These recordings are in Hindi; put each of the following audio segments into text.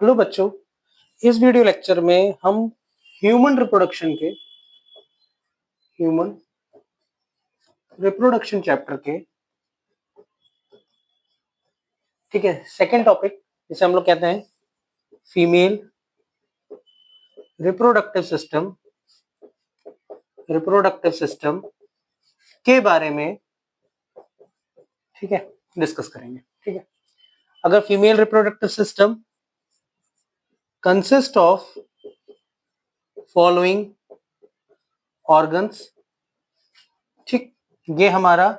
हेलो बच्चों, इस वीडियो लेक्चर में हम ह्यूमन रिप्रोडक्शन चैप्टर के ठीक है सेकंड टॉपिक जिसे हम लोग कहते हैं फीमेल रिप्रोडक्टिव सिस्टम के बारे में ठीक है डिस्कस करेंगे। ठीक है, अगर female reproductive system consist of following organs, ठीक, ये हमारा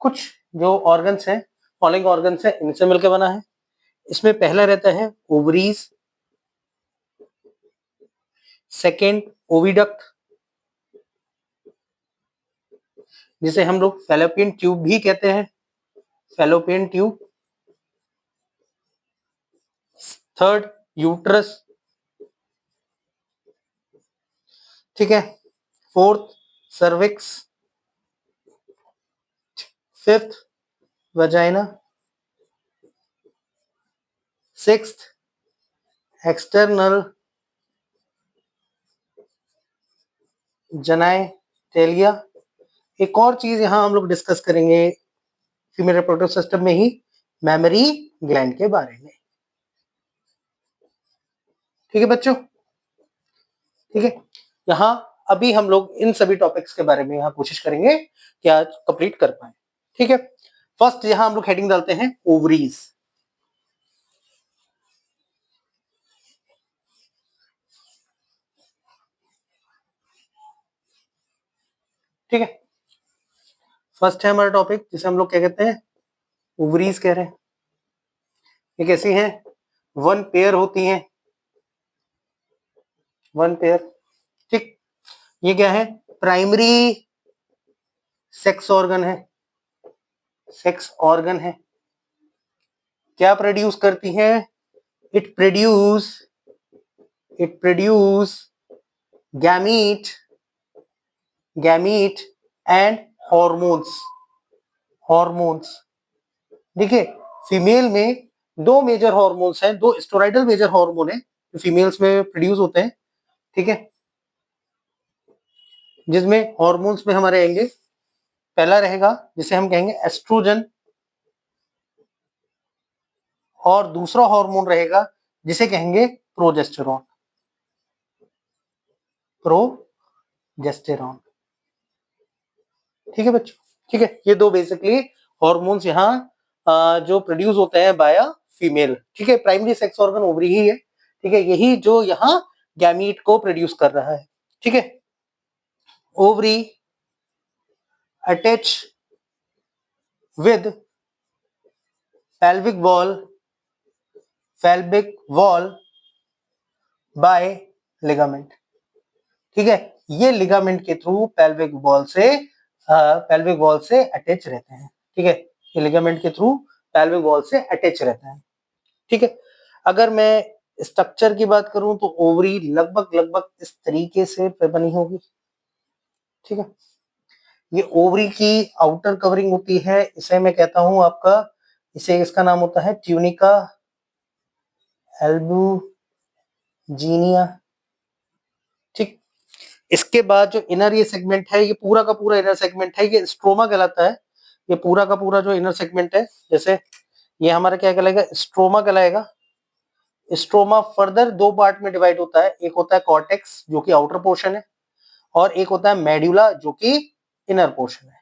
कुछ जो ऑर्गन्स हैं, फॉलोइंग ऑर्गन्स है, इनसे मिलकर बना है। इसमें पहला रहता है ओवरीज, सेकेंड ओविडक्ट जिसे हम लोग फैलोपियन ट्यूब भी कहते हैं, फैलोपियन ट्यूब। थर्ड यूट्रस, ठीक है। Fourth cervix, fifth vagina, sixth external genitalia. एक और चीज यहां हम लोग डिस्कस करेंगे फीमेल रिप्रोडक्टिव सिस्टम में ही, मेमोरी ग्लैंड के बारे में। ठीक है बच्चों, ठीक है। यहाँ अभी हम लोग इन सभी टॉपिक्स के बारे में यहाँ कोशिश करेंगे कि आज कंप्लीट कर पाए। ठीक है, फर्स्ट यहाँ हम लोग हेडिंग डालते हैं ओवरीज। ठीक है, फर्स्ट है हमारा टॉपिक जिसे हम लोग क्या कहते हैं, ओवरीज कह रहे हैं। ये कैसी हैं, वन पेयर होती हैं, वन पेयर। ठीक, ये क्या है, प्राइमरी सेक्स ऑर्गन है, सेक्स ऑर्गन है। क्या प्रोड्यूस करती हैं, it produce gamete and hormones. देखिए, फीमेल में दो मेजर हॉर्मोन्स हैं, दो स्टेरॉइडल मेजर हार्मोन है जो फीमेल्स में प्रोड्यूस होते हैं। ठीक है, जिसमें हॉर्मोन्स में हमारे आएंगे, पहला रहेगा जिसे हम कहेंगे एस्ट्रोजन, और दूसरा हार्मोन रहेगा जिसे कहेंगे प्रोजेस्टेरॉन। ठीक है बच्चों, ठीक है। ये दो बेसिकली हॉर्मोन्स यहाँ जो प्रोड्यूस होते हैं बाय फीमेल। ठीक है, प्राइमरी सेक्स ऑर्गन ओवरी ही है। ठीक है, यही जो यहाँ गैमीट को प्रोड्यूस कर रहा है। ठीक है, ovary attach with pelvic wall by ligament. ठीक है, ये लिगामेंट के थ्रू पेल्विक वॉल से अटैच रहते हैं। ठीक है, ये लिगामेंट के थ्रू पेल्विक वॉल से अटैच रहते हैं। ठीक है, अगर मैं स्ट्रक्चर की बात करूं तो ओवरी लगभग इस तरीके से बनी होगी। ठीक है, ये ओवरी की आउटर कवरिंग होती है, इसे मैं कहता हूं आपका, इसका नाम होता है ट्यूनिका एल्बुजिनिया। ठीक, इसके बाद जो इनर ये सेगमेंट है, ये पूरा का पूरा इनर सेगमेंट है, ये स्ट्रोमा कहलाता है। ये पूरा का पूरा जो इनर सेगमेंट है, जैसे ये हमारा क्या कहलाएगा, स्ट्रोमा कहलाएगा। स्ट्रोमा फर्दर दो पार्ट में डिवाइड होता है, एक होता है कॉर्टेक्स जो कि आउटर पोर्शन है, और एक होता है मेड्यूला जो कि इनर पोर्शन है।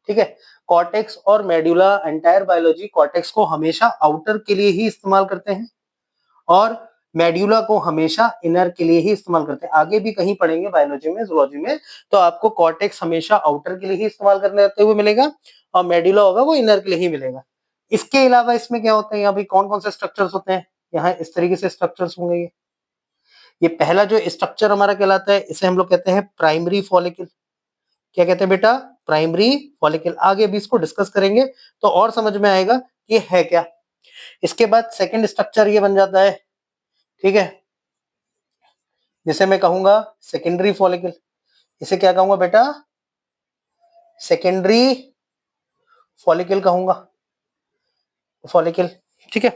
ठीक है, कॉर्टेक्स और मेड्यूला, एंटायर बायोलॉजी कॉर्टेक्स को हमेशा आउटर के लिए ही इस्तेमाल करते हैं और मेड्यूला को हमेशा इनर के लिए ही इस्तेमाल करते हैं। आगे भी कहीं पढ़ेंगे बायोलॉजी में, जूलॉजी में, तो आपको कॉर्टेक्स हमेशा आउटर के लिए ही इस्तेमाल करने रहते हुए मिलेगा और मेड्यूला होगा वो इनर के लिए ही मिलेगा। इसके अलावा इसमें क्या होता है, यहाँ पे कौन कौन से स्ट्रक्चर्स होते हैं, यहाँ इस तरीके से स्ट्रक्चर्स होंगे। ये पहला जो स्ट्रक्चर हमारा कहलाता है, इसे हम लोग कहते हैं प्राइमरी फॉलिकल। क्या कहते हैं बेटा, प्राइमरी फॉलिकल। आगे भी इसको डिस्कस करेंगे तो और समझ में आएगा कि है क्या। इसके बाद सेकंड स्ट्रक्चर ये बन जाता है, ठीक है, जिसे मैं कहूंगा सेकेंडरी फॉलिकल। इसे क्या कहूंगा बेटा, सेकेंडरी फॉलिकल कहूंगा, फॉलिकल। ठीक है,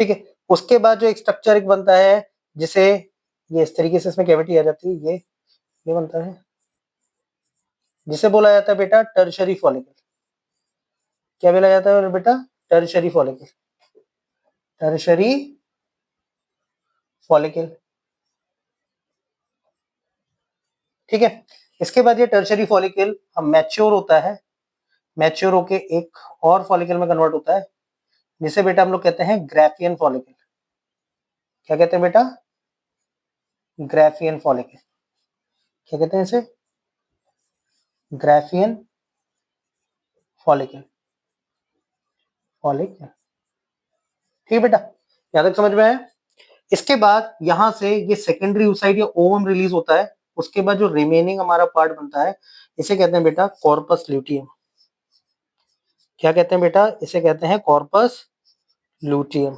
ठीक है। उसके बाद जो एक स्ट्रक्चर एक बनता है जिसे ये इस तरीके से इसमें कैविटी आ जाती है, ये बनता है जिसे बोला जाता है बेटा टर्शरी फॉलिकल। क्या बोला जाता है बेटा? Tertiary follicle, tertiary follicle. ठीक है। इसके बाद ये टर्शरी फॉलिकल अब मैच्योर होता है, मैच्योर होके एक और फॉलिकल में कन्वर्ट होता है जिसे बेटा हम लोग कहते हैं ग्राफियन फॉलिकल। क्या कहते हैं बेटा? Graafian follicle. क्या कहते हैं इसे? Graafian follicle, follicle. ठीक है बेटा, यहां तक समझ में आया? इसके बाद यहां से ये सेकेंडरी oocyte या ओवम रिलीज होता है। उसके बाद जो रिमेनिंग हमारा पार्ट बनता है इसे कहते हैं बेटा कॉर्पस ल्यूटियम। क्या कहते हैं बेटा? इसे कहते हैं कॉर्पस ल्यूटियम।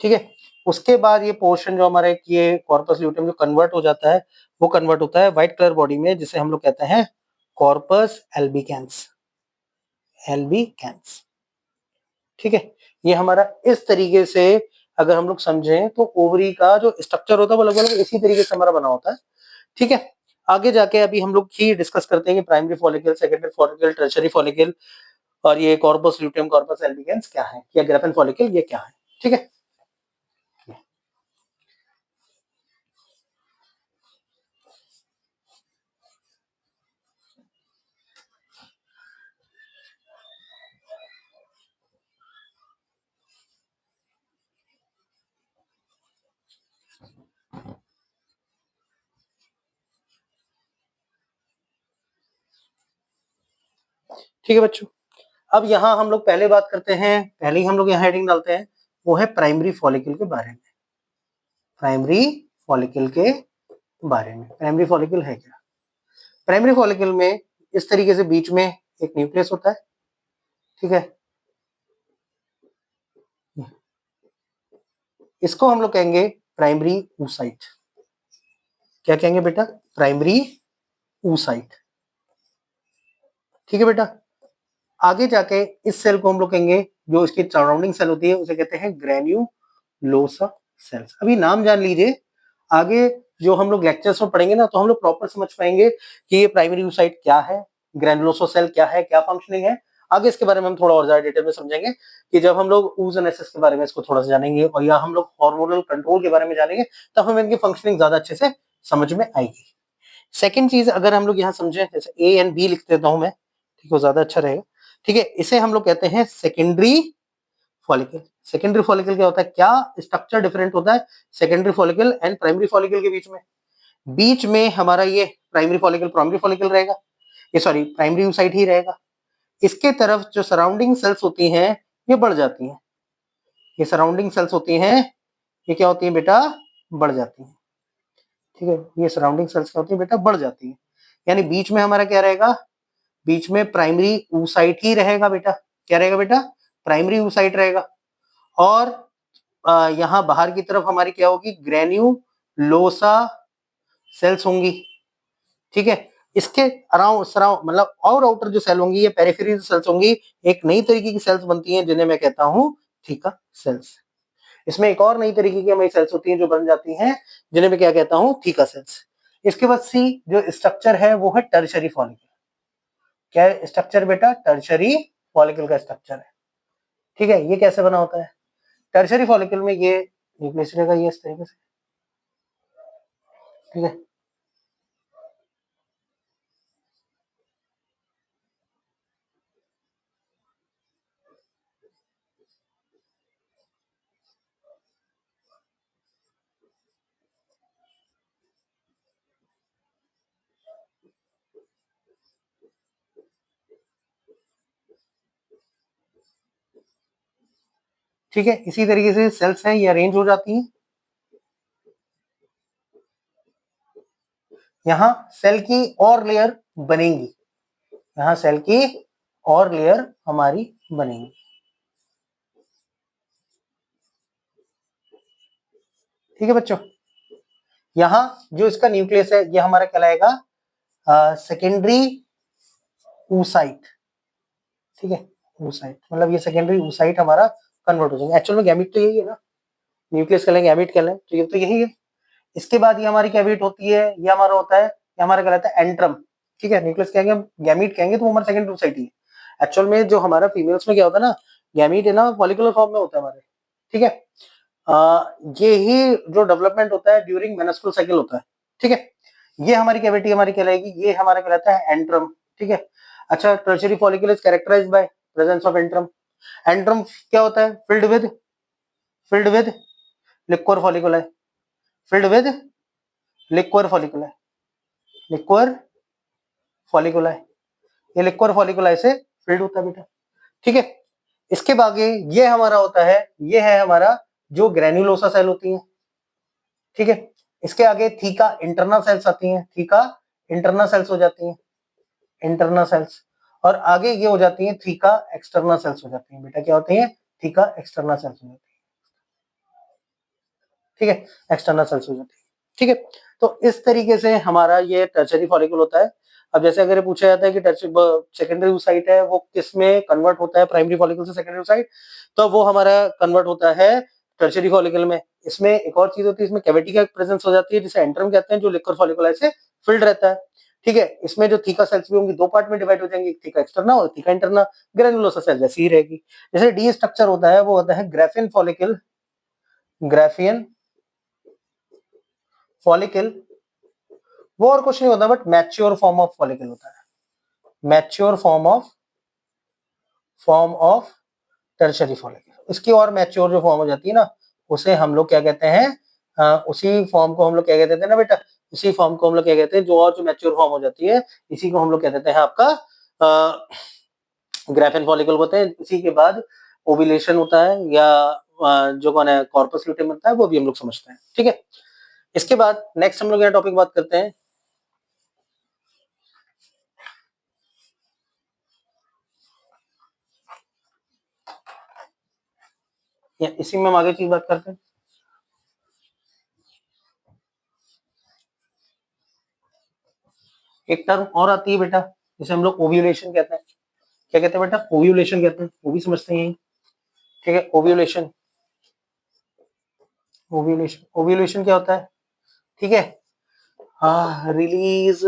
ठीक है। उसके बाद ये पोर्शन जो हमारे ये कॉर्पस ल्यूटियम जो कन्वर्ट हो जाता है वो कन्वर्ट होता है व्हाइट कलर बॉडी में जिसे हम लोग कहते हैं कॉर्पस एल्बिकेंस, एल्बिकेंस। ठीक है। ये हमारा इस तरीके से अगर हम लोग समझें तो ओवरी का जो स्ट्रक्चर होता है वो लगभग इसी तरीके से हमारा बना होता है। ठीक है। आगे जाके अभी हम लोग ही डिस्कस करते हैं कि primary follicle, secondary follicle, tertiary follicle और ये कॉर्पस ल्यूटियम, कॉर्पस एल्बिकेंस क्या है, या ग्राफिन फॉलिकल ये क्या है। ठीक है। ठीक है बच्चों, अब यहाँ हम लोग पहले बात करते हैं, पहले ही हम लोग यहाँ हेडिंग डालते हैं, वो है प्राइमरी फॉलिकल के बारे में। प्राइमरी फॉलिकल के बारे में, प्राइमरी फॉलिकल है क्या? प्राइमरी फॉलिकल में इस तरीके से बीच में एक न्यूक्लियस होता है। ठीक है। इसको हम लोग कहेंगे प्राइमरी oocyte। क्या कहेंगे बेटा? Primary oocyte। ठीक है बेटा। आगे जाके इस सेल को हम लोग कहेंगे, जो इसकी सराउंडिंग सेल होती है उसे कहते हैं ग्रेन्युलोसा सेल्स। अभी नाम जान लीजिए, आगे जो हम लोग लेक्चर्स में पढ़ेंगे ना तो हम लोग प्रॉपर समझ पाएंगे कि ये प्राइमरी oocyte क्या है, ग्रेनुलोसा सेल क्या है, क्या फंक्शनिंग है। आगे इसके बारे में हम थोड़ा और ज्यादा डिटेल में समझेंगे कि जब हम लोग oogenesis के बारे में इसको थोड़ा सा जानेंगे और या हम लोग हार्मोनल कंट्रोल के बारे में जानेंगे तब हमें इनकी फंक्शनिंग ज्यादा अच्छे से समझ में आएगी। सेकेंड चीज अगर हम लोग यहाँ समझे, जैसे ए एंड बी लिख देता हूं मैं, ठीक है, ज्यादा अच्छा रहेगा। ठीक है। इसे हम लोग कहते हैं सेकेंडरी फॉलिकल। सेकेंडरी फॉलिकल क्या होता है, क्या स्ट्रक्चर डिफरेंट होता है secondary follicle and primary follicle के बीच में? बीच में हमारा ये प्राइमरी फॉलिकल प्राइमरी फॉलिकल रहेगा, ये सॉरी प्राइमरी oocyte ही रहेगा। इसके तरफ जो सराउंडिंग सेल्स होती हैं ये बढ़ जाती हैं, ये सराउंडिंग सेल्स होती हैं ये क्या होती है बेटा? बढ़ जाती है। ठीक है। ये सराउंडिंग सेल्स क्या होती है बेटा? बढ़ जाती है। यानी बीच में हमारा क्या रहेगा? बीच में प्राइमरी oocyte ही रहेगा बेटा। क्या रहेगा बेटा? प्राइमरी oocyte रहेगा। और यहाँ बाहर की तरफ हमारी क्या होगी? ग्रेन्युलोसा सेल्स होंगी। ठीक है। इसके अराउंड सराउंड मतलब और आउटर जो सेल होंगी ये पेरिफेरल सेल्स होंगी। एक नई तरीके की सेल्स बनती हैं जिन्हें मैं कहता हूं थीका सेल्स। इसमें एक और नई तरीके की हमारी सेल्स होती हैं जो बन जाती हैं जिन्हें मैं क्या कहता हूं? Theca sales. इसके बाद सी जो स्ट्रक्चर है वो है टर्शरी फॉलिकल। क्या है स्ट्रक्चर बेटा? टर्शरी फॉलिकल का स्ट्रक्चर है। ठीक है। ये कैसे बना होता है? टर्शरी फॉलिकल में ये न्यूक्लियस रहेगा ये इस तरीके से। ठीक है। ठीक है। इसी तरीके से सेल्स हैं ये अरेंज हो जाती हैं। यहाँ सेल की और लेयर बनेगी, यहाँ सेल की और लेयर हमारी बनेगी। ठीक है बच्चों। यहाँ जो इसका न्यूक्लियस है ये हमारा कहलाएगा सेकेंडरी oocyte। ठीक है। oocyte मतलब ये सेकेंडरी oocyte हमारा कन्वर्ट हो जाएंगे। एक्चुअल में गैमीट तो यही है ना, न्यूक्लियस कहलाएं गैमीट कहलाएं, तो ये तो यही है। इसके बाद ये हमारी कैविट होती है, ये हमारा होता है, ये हमारा कहलाता है एंट्रम। ठीक है, न्यूक्लियस कहेंगे हम, गैमीट कहेंगे तो हमारा सेकंडरी साइट ही है। एक्चुअल में जो हमारा फीमेल्स में क्या होता है ना, गैमीट है ना फॉलिकुलर फॉर्म में होता है हमारे। ठीक है, ये ही जो डेवलपमेंट होता है ड्यूरिंग मेनस्ट्रुअल साइकिल होता है। ठीक है, ये हमारी कैविटी हमारी कहलाएगी, ये हमारा कहलाता है एंट्रम। ठीक है, अच्छा, tertiary follicle is characterised by presence of antrum. Antrum क्या होता है? Filled with liquor folliculi, filled with liquor folliculi, liquor folliculi, ये लिक्वर फॉलिकुलाई से फिल्ड होता है बेटा। ठीक है, इसके आगे ये हमारा होता है, ये है हमारा जो ग्रेन्युलोसा सेल होती है। ठीक है, इसके आगे थीका इंटरनल सेल्स आती हैं, थीका इंटरनल सेल्स हो जाती हैं, इंटरनल सेल्स, और आगे ये हो जाती हैं थीका एक्सटर्नल सेल्स हो जाती हैं। बेटा क्या होती हैं? थीका एक्सटर्नल सेल्स हो जाती है। ठीक है, एक्सटर्नल सेल्स हो जाती है। ठीक है, तो इस तरीके से हमारा ये टर्शरी फॉलिकल होता है। अब जैसे अगर ये पूछा जाता है कि सेकेंडरी oocyte है वो किस में कन्वर्ट होता है, प्राइमरी फॉलिकल से सेकेंडरी oocyte, तो वो हमारा कन्वर्ट होता है टर्शरी फॉलिकल में। इसमें एक और चीज होती है, इसमें कैविटी का प्रेजेंस हो जाती है जिसे एंट्रम कहते हैं, जो लिक्वर फॉलिकुलाई से फिल्ड रहता है। ठीक है, इसमें जो थीका सेल्स भी होंगी दो पार्ट में डिवाइड हो जाएंगे, थीका एक्सटर्ना और थीका इंटरना। ग्रेनुलोसा सेल जैसी ही रहेगी। जैसे डी स्ट्रक्चर होता है वो होता है ग्राफियन फॉलिकल, ग्राफियन फॉलिकल, वो और कुछ नहीं होता but mature form of follicle होता है, mature form of tertiary follicle. इसकी और मैच्योर जो फॉर्म हो जाती है ना, उसे हम लोग क्या कहते हैं, उसी फॉर्म को हम लोग क्या कहते हैं ना बेटा, उसी फॉर्म को हम लोग क्या कहते हैं, जो और जो मैच्योर फॉर्म हो जाती है इसी को हम लोग क्या कहते हैं आपका ग्राफियन फॉलिकल होते हैं। इसी के बाद ओव्यूलेशन होता है, या जो कौन है कॉर्पस ल्यूटेम होता है, वो भी हम लोग समझते हैं। ठीक है, इसके बाद नेक्स्ट हम लोग यहाँ टॉपिक बात करते हैं, या इसी में हम आगे चीज बात करते हैं। एक टर्म और आती है बेटा जिसे हम लोग ओव्यूलेशन कहते हैं। क्या कहते हैं बेटा? ओव्यूलेशन कहते हैं, वो भी समझते हैं यही। ठीक है, ओव्यूलेशन, ओव्यूलेशन क्या होता है? ठीक है, हाँ, release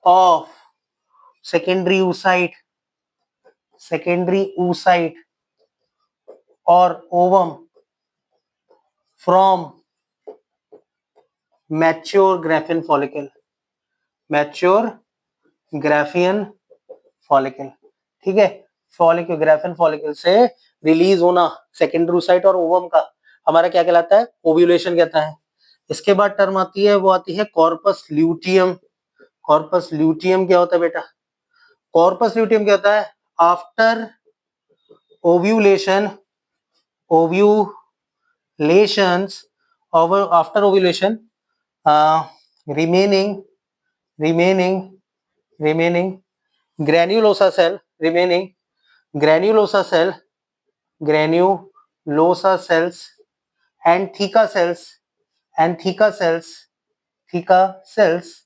of secondary oocyte, secondary oocyte और ovum from mature Graafian follicle, mature Graafian follicle. ठीक है, फॉलिकल, ग्राफियन फॉलिकल से रिलीज होना सेकेंडरी oocyte और ओवम का हमारा क्या कहलाता है? ओव्यूलेशन कहता है। इसके बाद टर्म आती है, वो आती है कॉर्पस ल्यूटियम। कॉर्पस ल्यूटियम क्या होता है बेटा? कॉर्पस ल्यूटियम क्या होता है? After ovulation, ovulations, after ovulation, remaining remaining remaining granulosa cell, remaining granulosa cell, granulosa cells and theca cells, and theca cells, theca cells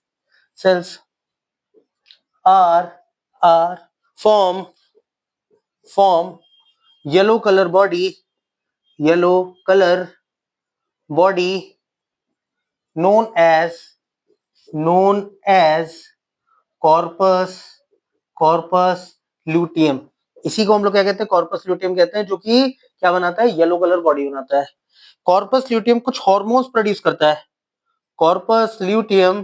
are form yellow color body known as corpus luteum. इसी को हम लोग क्या कहते हैं? कॉर्पस ल्यूटियम कहते हैं, जो कि क्या बनाता है? येलो कलर बॉडी बनाता है। कॉर्पस ल्यूटियम कुछ हार्मोन्स प्रोड्यूस करता है। कॉर्पस ल्यूटियम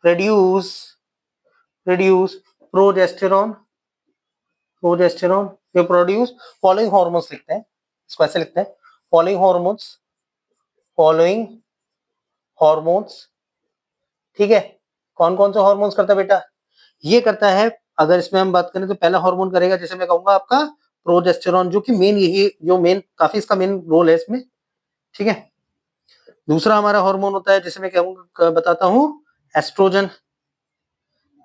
प्रोड्यूस प्रोजेस्टेरॉन, ये प्रोड्यूस फॉलोइंग हार्मोन्स लिखते हैं, इसको ऐसे लिखते हैं, फॉलोइंग हार्मोन्स। ठीक है, कौन कौन से हार्मोन्स करता है बेटा? ये करता है, अगर इसमें हम बात करें तो पहला हार्मोन करेगा, जैसे मैं कहूंगा आपका प्रोजेस्टेरॉन, जो कि मेन यही जो मेन काफी इसका मेन रोल है इसमें। ठीक है, दूसरा हमारा हार्मोन होता है जिसे मैं कहूंगा बताता हूं एस्ट्रोजन।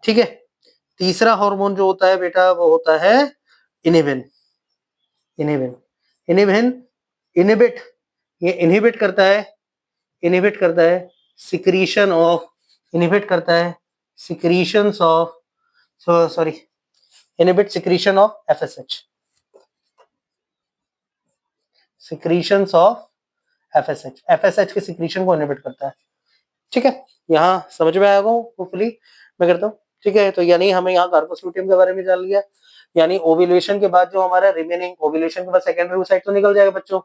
ठीक है, तीसरा हार्मोन जो होता है बेटा वो होता है इनिबिन। इनिबिन इनिबिन इनिबिट, ये इनहिबिट करता है सिक्रीशन ऑफ, इनहिबिट करता है secretions of, sorry, inhibit secretion of FSH, secretions of FSH, FSH के सिक्रीशन को इनहिबिट करता है। ठीक है, यहाँ समझ में आएगा होपफुली, मैं करता हूँ। ठीक है, तो यानी हमें यहाँ कार्पस लूटियम के बारे में जान लिया, यानी ओव्यूलेशन के बाद जो हमारा रिमेनिंग, ओव्यूलेशन के बाद सेकेंडरी ओसाइट तो निकल जाएगा बच्चों,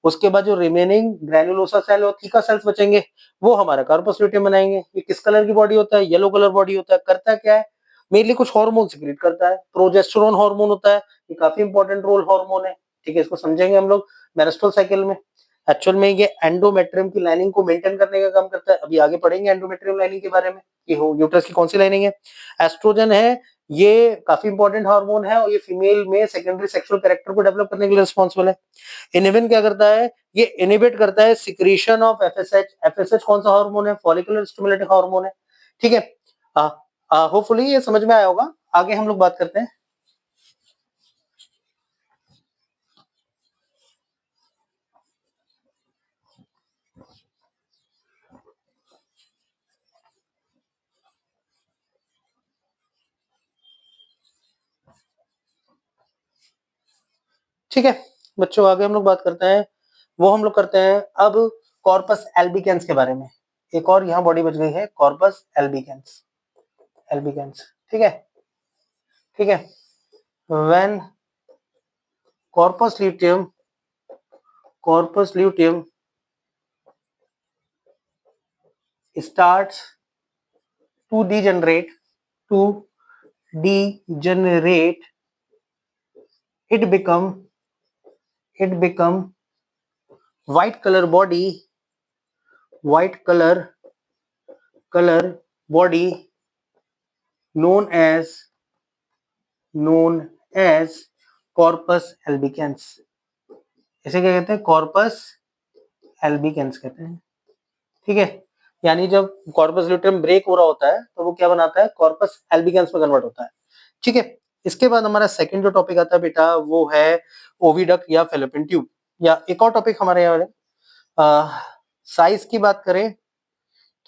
उसके बाद जो रिमेनिंग ग्रैन्युलोसा सेल और थीका सेल्स बचेंगे वो हमारा कार्पस लूटियम बनाएंगे। ये किस कलर की बॉडी होता है? येलो कलर बॉडी होता है। करता क्या है? मेनली कुछ हार्मोन सिक्रीट करता है, प्रोजेस्टेरोन हार्मोन होता है, ये काफी इंपॉर्टेंट रोल हार्मोन है। ठीक है, इसको समझेंगे हम लोग मेनेस्ट्रुअल साइकिल में। एक्चुअल में ये एंडोमेट्रियम की लाइनिंग को मेंटेन करने का काम करता है। अभी आगे पढ़ेंगे एंडोमेट्रियम लाइनिंग के बारे में कि यूट्रस की कौन सी लाइनिंग है। एस्ट्रोजन है, ये काफी इंपॉर्टेंट हार्मोन है और ये फीमेल में सेकेंडरी सेक्सुअल कैरेक्टर को डेवलप करने के लिए रिस्पॉन्सिबल है। इनिबिन क्या करता है? ये इनिबिट करता है सिक्रीशन ऑफ एफएसएच। एफएसएच कौन सा हार्मोन है? फॉलिकुलर स्टिमुलेटिंग हार्मोन है। ठीक है, होपफुली ये समझ में आया होगा। आगे हम लोग बात करते हैं। ठीक है बच्चों, आगे हम लोग बात करते हैं, वो हम लोग करते हैं अब कॉर्पस एल्बिकेंस के बारे में। एक और यहाँ बॉडी बच गई है, कॉर्पस एल्बिकेंस, एल्बिकेंस। ठीक है, ठीक है, when corpus luteum, corpus luteum starts to degenerate, to degenerate, it become white color body, white color body known as corpus albicans। इसे क्या कहते हैं? कॉर्पस एल्बिकेंस कहते हैं। ठीक है, यानी जब कॉर्पस ल्यूटियम ब्रेक हो रहा होता है तो वो क्या बनाता है? कॉर्पस एल्बिकेंस में कन्वर्ट होता है। ठीक है, इसके बाद हमारा सेकंड जो टॉपिक आता है बेटा वो है ओविडक्ट या फैलोपियन ट्यूब। या एक और टॉपिक हमारे यहाँ साइज की बात करें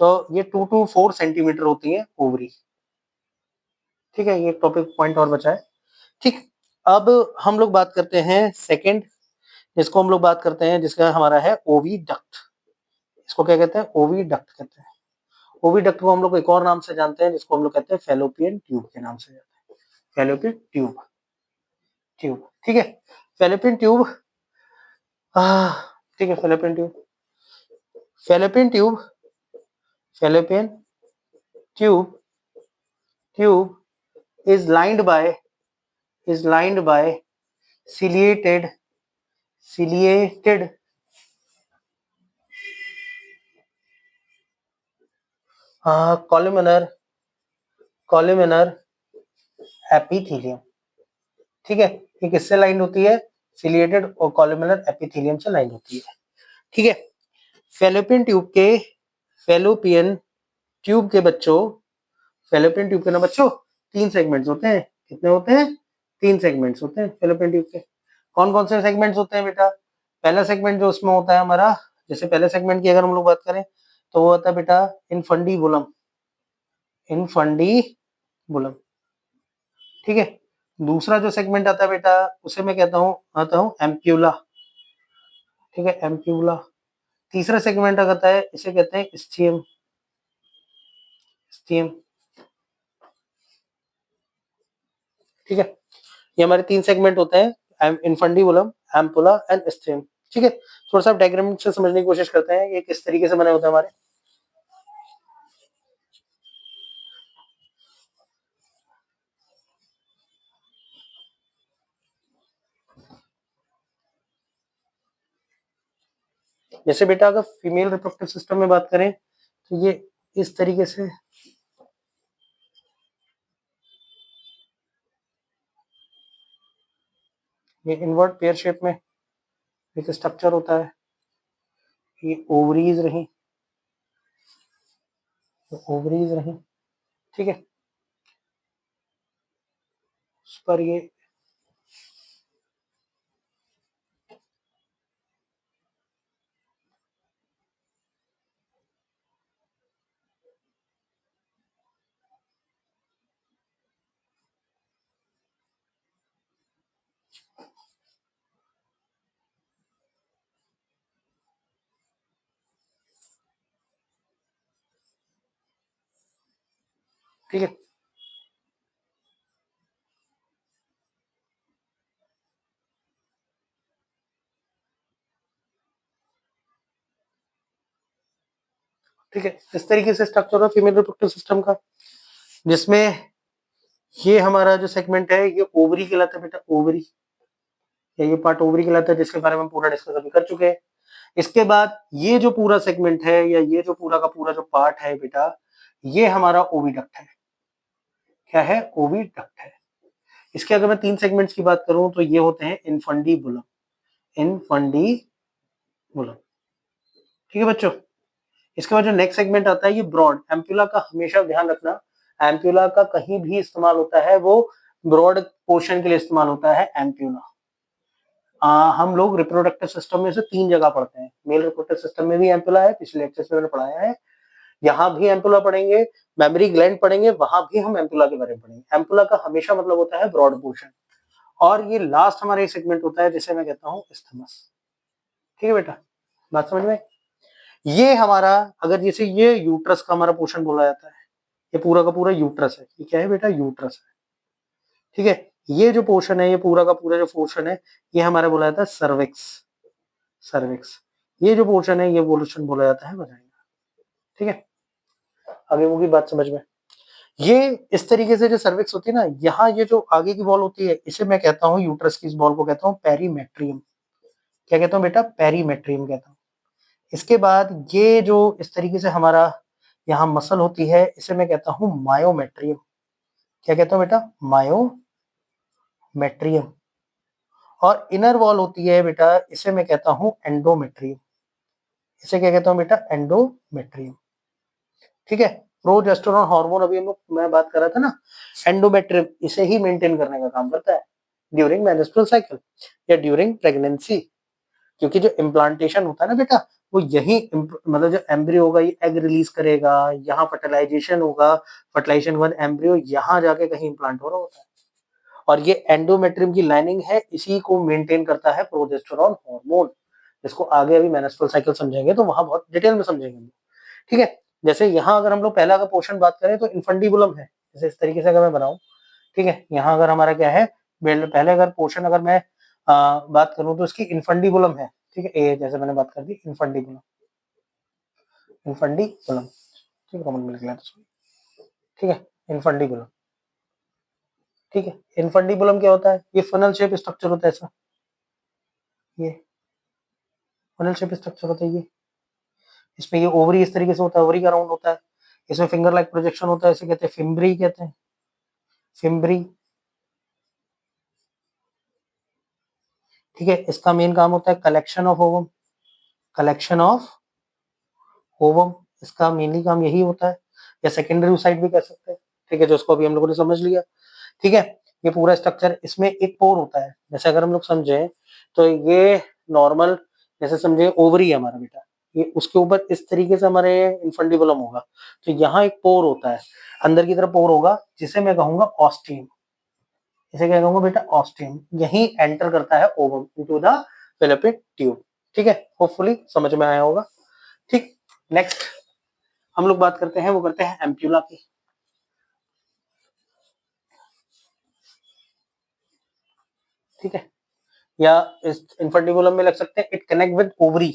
तो ये 2 to 4 सेंटीमीटर होती है ओवरी। ठीक है, ये टॉपिक पॉइंट और बचा है। ठीक, अब हम लोग बात करते हैं सेकंड, जिसको हम लोग बात करते हैं, जिसका हमारा है ओविडक्ट। इसको क्या कहते हैं? ओविडक्ट कहते हैं। ओविडक्ट को हम लोग एक और नाम से जानते हैं, जिसको हम लोग कहते हैं फैलोपियन ट्यूब के नाम से जानते हैं। Fallopian tube, tube. ठीक है, फैलोपियन ट्यूब, ठीक है, fallopian tube, fallopian tube, fallopian tube, tube is lined by, is lined by ciliated, ciliated columnar, columnar epithelium। ठीक है, ये किससे लाइन होती है? सिलिएटेड और कॉलुमिनर एपिथेलियम से लाइन होती है। ठीक है, फैलोपियन ट्यूब के, फैलोपियन ट्यूब के बच्चों, फैलोपियन ट्यूब के ना बच्चों 3 सेगमेंट्स होते हैं। कितने होते हैं? 3 सेगमेंट्स होते हैं फैलोपियन ट्यूब के। कौन कौन से सेगमेंट्स होते हैं बेटा? पहला सेगमेंट जो उसमें होता है हमारा, जैसे पहले सेगमेंट की अगर हम लोग बात करें तो वो होता है बेटा इनफंडीबुलम, इनफंडीबुलम। ठीक है, दूसरा जो सेगमेंट आता है बेटा उसे मैं कहता हूँ, आता हूँ एम्प्यूला। ठीक है, एम्प्यूला। तीसरा सेगमेंट आता है, इसे कहते हैं स्टियम, स्टियम। ठीक है, ये हमारे 3 सेगमेंट होते हैं, इनफंडीबुलम, एम्पुला एंड स्टियम। ठीक है, थोड़ा सा डायग्राम से समझने की कोशिश करते हैं ये किस तरीके से बने होते हैं हमारे। जैसे बेटा अगर फीमेल रिप्रोडक्टिव सिस्टम में बात करें तो ये इस तरीके से, ये इनवर्ट पेयर शेप में एक स्ट्रक्चर होता है। ये ओवरीज रही, ओवरीज रही। ठीक है, उस पर ये ठीक है। ठीक है, इस तरीके से स्ट्रक्चर होगा फीमेल रिप्रोडक्टिव सिस्टम का, जिसमें ये हमारा जो सेगमेंट है ये ओवरी कहलाता है बेटा, ओवरी, या ये पार्ट ओवरी कहलाता है, जिसके बारे में हम पूरा डिस्कस अभी कर चुके हैं। इसके बाद ये जो पूरा सेगमेंट है या ये जो पूरा का पूरा जो पार्ट है बेटा, ये हमारा ओविडक्ट है। क्या है? ओविडक्ट है। इसके अगर मैं 3 सेगमेंट्स की बात करूं तो ये होते हैं इनफंडीबुलम, इनफंडीबुलम। ठीक है बच्चों। इसके बाद जो नेक्स्ट सेगमेंट आता है ये ब्रॉड एम्पुला का, हमेशा ध्यान रखना एम्पुला का कहीं भी इस्तेमाल होता है वो ब्रॉड पोर्शन के लिए इस्तेमाल होता है एम्पुला। हम लोग रिप्रोडक्टिव सिस्टम में से 3 जगह पढ़ते हैं, मेल रिप्रोडक्टिव सिस्टम में भी एम्पुला है, पिछले लेक्चर में मैंने पढ़ाया है, यहाँ भी एम्पुला पढ़ेंगे, मेमोरी ग्लैंड पढ़ेंगे, वहां भी हम एम्पुला के बारे में पढ़ेंगे। एम्पुला का हमेशा मतलब होता है ब्रॉड पोर्शन, और ये लास्ट हमारा एक सेगमेंट होता है जिसे मैं कहता हूँ इस्थमस। ठीक है बेटा, बात समझ में? ये हमारा, अगर जैसे ये यूट्रस का हमारा पोर्शन बोला जाता है, ये पूरा का पूरा यूट्रस है, ये क्या है बेटा? यूट्रस है। ठीक है, ये जो पोर्शन है, ये पूरा का पूरा जो पोर्शन है, ये हमारा बोला जाता है सर्विक्स, सर्विक्स। ये जो पोर्शन है, ये पोर्शन बोला जाता है वजाइना। ठीक है, आगे वो की बात समझ में? ये इस तरीके से जो सर्विक्स होती है ना, यहाँ ये जो आगे की बॉल होती है, इसे मैं कहता हूँ यूट्रस की इस बॉल को कहता हूँ पेरीमेट्रियम। क्या कहता हूँ बेटा? पेरीमेट्रियम कहता हूँ। इसके बाद ये जो इस तरीके से हमारा यहाँ मसल होती है, इसे मैं कहता हूँ मायोमेट्रियम। क्या कहता हूँ बेटा? मायोमेट्रियम। और इनर वॉल होती है बेटा, इसे मैं कहता हूँ एंडोमेट्रियम। इसे क्या कहता हूँ बेटा? एंडोमेट्रियम। ठीक है, प्रोजेस्टेरोन हार्मोन अभी हम लोग मैं बात कर रहा था ना, एंडोमेट्रियम इसे ही मेंटेन करने का काम करता है ड्यूरिंग मेंस्ट्रुअल साइकिल या ड्यूरिंग प्रेगनेंसी। क्योंकि जो इम्प्लांटेशन होता है ना बेटा, वो यही मतलब जो एम्ब्रियो होगा ये एग रिलीज करेगा, यहाँ फर्टिलाइजेशन होगा, फर्टिलाइजेशन के बाद एम्ब्रियो यहाँ जाके कहीं इम्प्लांट हो रहा होता है, और ये एंडोमेट्रियम की लाइनिंग है, इसी को मेंटेन करता है प्रोजेस्टेरोन हार्मोन, जिसको आगे अभी मेंस्ट्रुअल साइकिल समझेंगे तो वहां बहुत डिटेल में समझेंगे। ठीक है, जैसे यहाँ अगर हम लोग पहला का पोर्शन बात करें तो इनफंडिबुलम है, जैसे इस तरीके से अगर मैं बनाऊं, ठीक है, यहाँ अगर हमारा क्या है, पहले अगर पोर्शन अगर मैं बात करूं तो इसकी इनफंडिबुलम है। ठीक है, ए जैसे मैंने बात कर दी इनफंडिबुलम, इनफंडिबुलम, ठीक है, कॉमन मिल गया। ठीक है, इनफंडिबुलम। ठीक है, इनफंडिबुलम क्या होता है? ये फनल शेप स्ट्रक्चर होता है ऐसा, ये फनल शेप स्ट्रक्चर होता है ये। इसमें ये ओवरी इस तरीके से होता है, ओवरी का राउंड होता है, इसमें फिंगर लाइक प्रोजेक्शन होता है, इसे कहते हैं फिम्ब्री, कहते हैं फिम्ब्री। ठीक है, इसका मेन काम होता है collection of ovum, collection of ovum, इसका मेनली काम यही होता है, या सेकेंडरी साइड भी कह सकते हैं। ठीक है, जो उसको अभी हम लोगों ने समझ लिया। ठीक है, ये पूरा स्ट्रक्चर, इसमें एक पोर होता है, जैसे अगर हम लोग समझे तो ये नॉर्मल, जैसे समझे ओवरी है हमारा बेटा, ये उसके ऊपर इस तरीके से हमारे इनफंडिबुलम होगा, तो यहाँ एक पोर होता है, अंदर की तरफ पोर होगा, जिसे मैं कहूंगा ऑस्टियम। इसे क्या कहूंगा बेटा? ऑस्टियम। यही एंटर करता है ovum into the fallopian tube. ठीक है, होपफुली समझ में आया होगा। ठीक, नेक्स्ट हम लोग बात करते हैं, वो करते हैं एम्प्यूला की। ठीक है, या इस इनफंडिबुलम में लग सकते हैं it connect with ovary,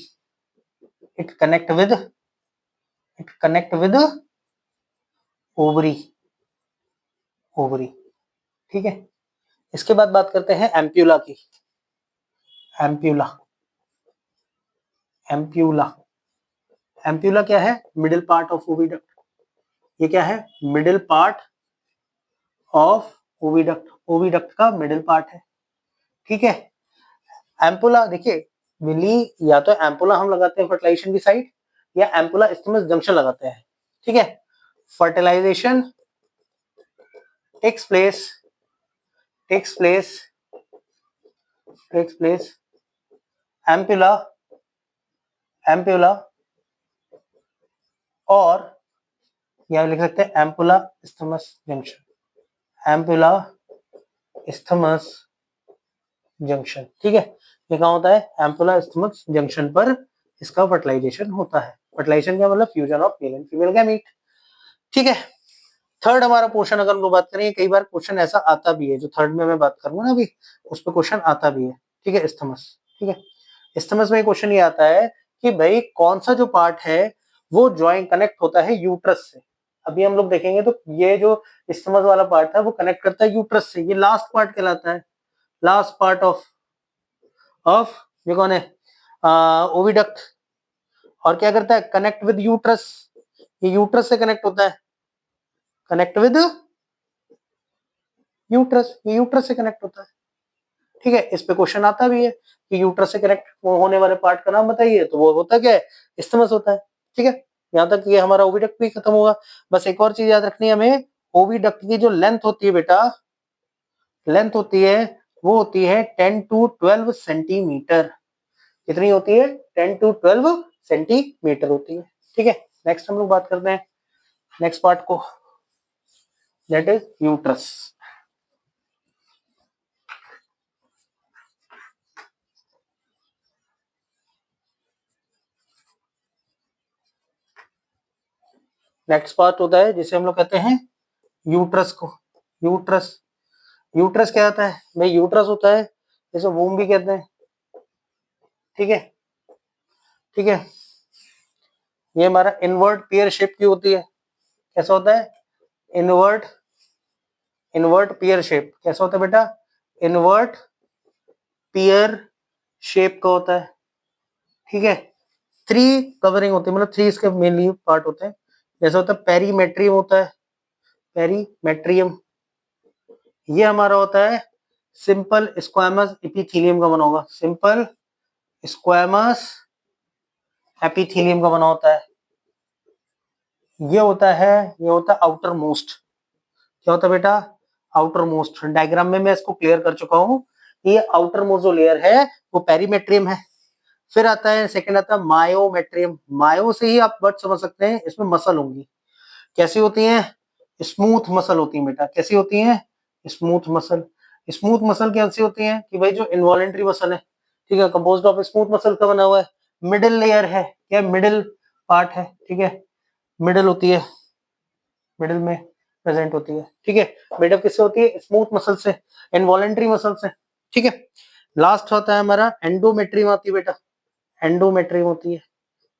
it connect with, it connect with ovary, ovary. ठीक है, इसके बाद बात करते हैं एम्प्यूला की। एम्प्यूला, एम्प्यूला, एम्प्यूला क्या है? Middle part of oviduct. ये क्या है? Middle part of oviduct, oviduct का मिडिल पार्ट है। ठीक है, एम्पुला देखिए, मिली या तो एम्पुला हम लगाते हैं फर्टिलाइजेशन की साइड, या एम्पुला इस्थिमस जंक्शन लगाते हैं। ठीक है, fertilisation takes place, takes place, takes place ampulla, ampulla, और या लिख सकते हैं ampulla isthmus junction, ampulla isthmus junction. ठीक है, ये कहाँ होता है? एम्पुला इस्थमस जंक्शन पर इसका फर्टिलाइजेशन होता है। फर्टिलाइजेशन क्या मतलब? Fusion of male and female gamete. ठीक है, थर्ड हमारा पोर्शन अगर हम लोग बात करें, कई बार क्वेश्चन ऐसा आता भी है, जो थर्ड में मैं बात करूंगा ना अभी, उस पर क्वेश्चन आता भी है, ठीक है, इस्थमस, ठीक है। इस्थमस में क्वेश्चन ये आता है कि भाई कौन सा जो पार्ट है वो ज्वाइन कनेक्ट होता है यूट्रस से। अभी हम लोग देखेंगे तो ये जो इस्थमस वाला पार्ट है वो कनेक्ट करता है यूट्रस से, ये लास्ट पार्ट कहलाता है, लास्ट पार्ट ऑफ ये कौन है, ओविडक्ट। और क्या करता है, कनेक्ट विद यूट्रस, ये यूट्रस से कनेक्ट होता है, कनेक्ट विद यूट्रस, ये यूट्रस से कनेक्ट होता है, ठीक है। इस पे क्वेश्चन आता भी है कि यूट्रस से कनेक्ट होने वाले पार्ट का नाम बताइए, तो वो होता क्या है, इस्थमस होता है, ठीक है। यहाँ तक ये हमारा ओविडक्ट भी खत्म होगा। बस एक और चीज याद रखनी है हमें, ओविडक्ट की जो लेंथ होती है बेटा, लेंथ होती है वो होती है 10 to 12 सेंटीमीटर। कितनी होती है, 10 to 12 सेंटीमीटर होती है, ठीक है। नेक्स्ट हम लोग बात करते हैं नेक्स्ट पार्ट को, that is uterus. Next part होता है जिसे हम लोग कहते हैं यूट्रस को। यूट्रस, यूट्रस क्या होता है भाई, यूट्रस होता है जैसे वूम भी कहते हैं, ठीक है, ठीक है। ये हमारा इनवर्ट पेयर शेप की होती है, कैसा होता है, इनवर्ट, इनवर्ट पेयर शेप कैसा होता है बेटा, इनवर्ट पेयर शेप का होता है, ठीक है। थ्री कवरिंग होती है, मतलब थ्री इसके मेनली पार्ट होते हैं, जैसा होता है पेरीमेट्रियम होता है, पेरीमेट्रियम। ये हमारा होता है सिंपल स्क्वामस एपिथेलियम का बना होगा, सिंपल स्क्वामस एपिथेलियम का बना होता है। ये होता है, ये होता है आउटर मोस्ट, क्या होता है बेटा, आउटर मोस्ट। डायग्राम में मैं इसको क्लियर कर चुका हूं, ये आउटर मोस्ट जो लेयर है वो पेरीमेट्रियम है। फिर आता है सेकंड, आता है मायोमेट्रियम। मायो से ही आप वर्ड समझ सकते हैं, इसमें मसल होंगी, कैसी होती हैं, स्मूथ मसल होती है बेटा, कैसी होती हैं, स्मूथ मसल। स्मूथ मसल कैसी होती हैं कि भाई जो इनवॉलेंट्री मसल है, ठीक है, कंपोज्ड ऑफ स्मूथ मसल का बना हुआ है। मिडिल लेयर है, क्या मिडिल पार्ट है, ठीक है, मिडिल होती है, मिडिल में प्रेजेंट होती है, ठीक है। मेडअप किससे होती है, स्मूथ मसल से, इनवॉलेंट्री मसल से, ठीक है। लास्ट होता है हमारा एंडोमेट्रियम आती है बेटा, एंडोमेट्रियम होती है,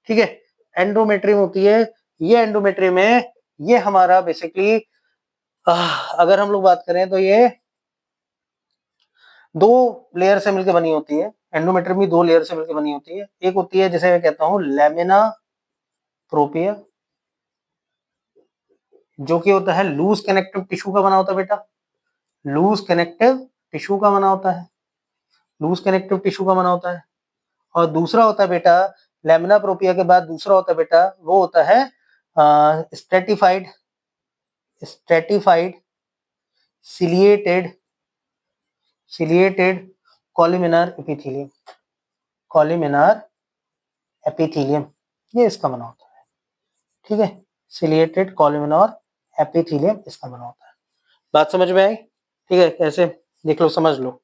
ठीक है, एंडोमेट्रियम होती है। ये एंडोमेट्रियम है, ये हमारा बेसिकली अगर हम लोग बात करें तो ये दो लेयर से मिलकर बनी होती है, एंडोमेट्रियम भी दो लेयर से मिलकर बनी होती है। एक होती है जिसे मैं कहता हूं लैमिना प्रोपिया, जो कि होता है लूज कनेक्टिव टिश्यू का बना होता है बेटा, लूज कनेक्टिव टिश्यू का बना होता है, लूज कनेक्टिव टिश्यू का बना होता है। और दूसरा होता है बेटा, लैमिना प्रोपिया के बाद दूसरा होता है बेटा, वो होता है stratified, stratified ciliated, ciliated columnar epithelium, columnar epithelium, ये इसका बना होता है, ठीक है, सिलिएटेड कॉलमिनार एपिथेलियम इसका बना होता है। बात समझ में आई, ठीक है, कैसे देख लो, समझ लो।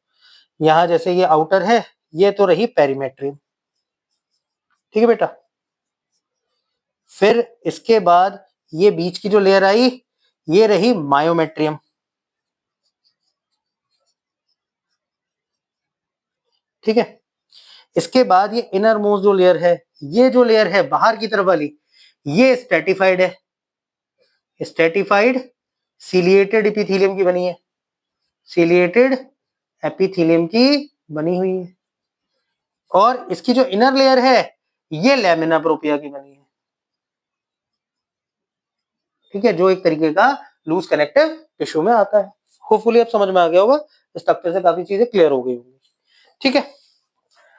यहां जैसे ये आउटर है, ये तो रही पेरीमेट्रियम, ठीक है बेटा। फिर इसके बाद ये बीच की जो लेयर आई, ये रही मायोमेट्रियम, ठीक है। इसके बाद ये इनर मोस्ट जो लेयर है, ये जो लेयर है बाहर की तरफ वाली, ये स्ट्रेटिफाइड है, स्ट्रेटिफाइड सिलिएटेड एपिथेलियम की बनी है, सिलिएटेड एपिथेलियम की बनी हुई है। और इसकी जो इनर लेयर है, ये लैमिना प्रोपिया की बनी है, ठीक है, जो एक तरीके का लूज कनेक्टिव टिश्यू में आता है। होपफुली अब समझ में आ गया होगा, स्ट्रक्चर से काफी चीजें क्लियर हो गई होंगी, ठीक है।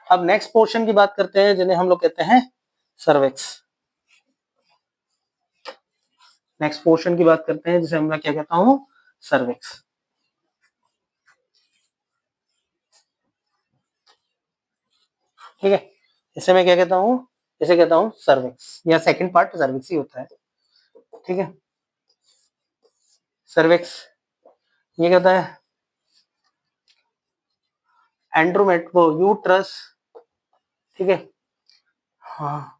अब नेक्स्ट पोर्शन की बात करते हैं, जिन्हें हम लोग कहते हैं सर्विक्स। नेक्स्ट पोर्शन की बात करते हैं जिसे मैं क्या कहता हूं, सर्विक्स, ठीक है। इसे मैं क्या कहता हूं, इसे कहता हूं सर्विक्स, या सेकंड पार्ट सर्विक्स ही होता है, ठीक है। सर्विक्स ये कहता है एंड्रोमेट वो यूट्रस, ठीक है, हाँ,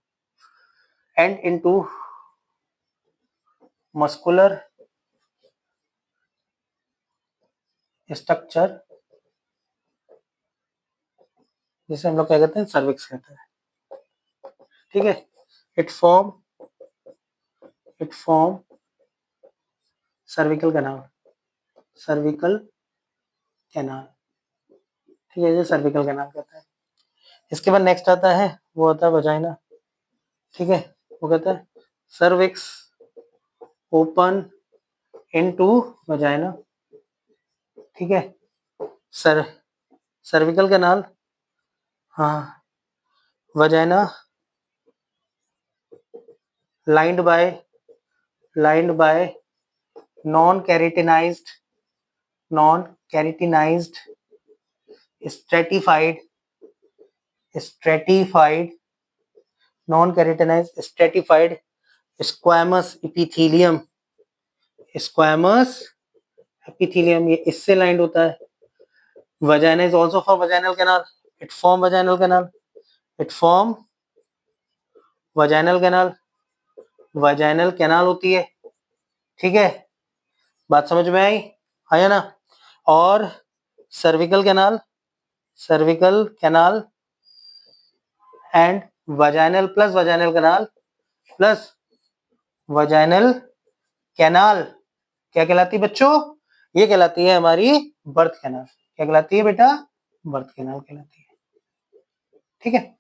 एंड इनटू मस्कुलर स्ट्रक्चर जिसे हम लोग क्या कहते हैं, सर्विक्स कहते हैं। ठीक है, it form cervical canal, cervical canal. ठीक है, ये सर्विकल कैनाल कहता है। इसके बाद नेक्स्ट आता है, वो आता है वजाइना। ठीक है, वो कहता है सर्विक्स ओपन इनटू वजाइना। ठीक है, सर्विकल कैनाल, हाँ, vagina lined by non-keratinized stratified non-keratinized stratified squamous epithelium, ये इससे लाइंड होता है। Vagina is also for vaginal canal, it form vaginal canal, vaginal canal होती है। ठीक है, बात समझ में आई, आया ना। और cervical canal and vaginal plus vaginal canal क्या कहलाती है बच्चों? ये कहलाती है हमारी बर्थ कैनाल। क्या कहलाती है बेटा? बर्थ कैनाल कहलाती है। ठीक है,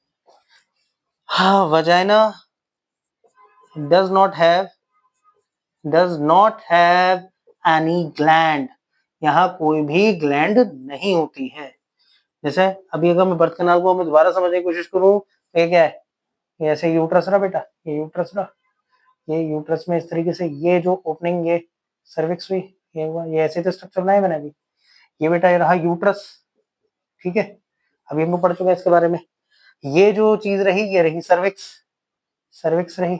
हाँ, vagina does not have any gland, यहाँ कोई भी ग्लैंड नहीं होती है। जैसे अभी अगर मैं बर्थ कैनाल को मैं दोबारा समझने की कोशिश करूं तो ये क्या है, ये ऐसे यूट्रस रहा बेटा, ये यूट्रस रहा, ये यूट्रस में इस तरीके से ये जो ओपनिंग, ये सर्विक्स हुई, ये हुआ, ये ऐसे तो स्ट्रक्चर बनाए मैंने अभी। ये बेटा ये रहा यूट्रस। ठीक है, अभी हम लोग पढ़ चुके हैं इसके बारे में। ये जो चीज रही, ये रही सर्विक्स रही।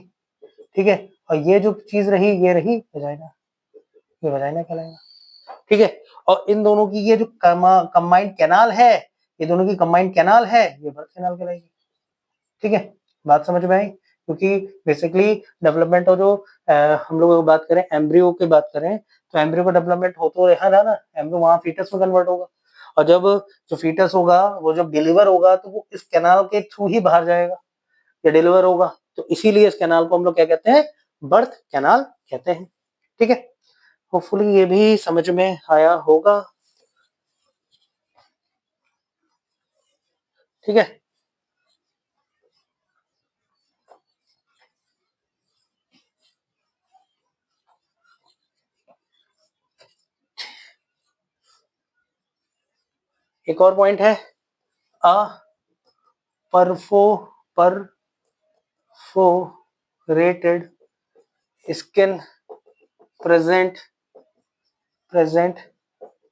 ठीक है, और ये जो चीज रही, ये रही वजाइना, ये वजाइना कहलाएगा। ठीक है, और इन दोनों की ये जो कंबाइंड कैनाल है, ये दोनों की कंबाइंड कैनाल है, ये बर्थ कैनाल कहलाएगी। ठीक है, बात समझ में आई? क्योंकि बेसिकली डेवलपमेंट और जो हम लोग बात करें एम्ब्रियो की बात करें, तो एम्ब्रियो का डेवलपमेंट हो तो रहा ना, एम्ब्रियो वहां फीटस में कन्वर्ट होगा, और जब जो फीटस होगा वो जब डिलीवर होगा तो वो इस कैनाल के थ्रू ही बाहर जाएगा या डिलीवर होगा, तो इसीलिए इस कैनाल को हम लोग क्या कहते हैं? बर्थ कैनाल कहते हैं। ठीक है, होपफुली ये भी समझ में आया होगा। ठीक है, एक और पॉइंट है, a perforated skin present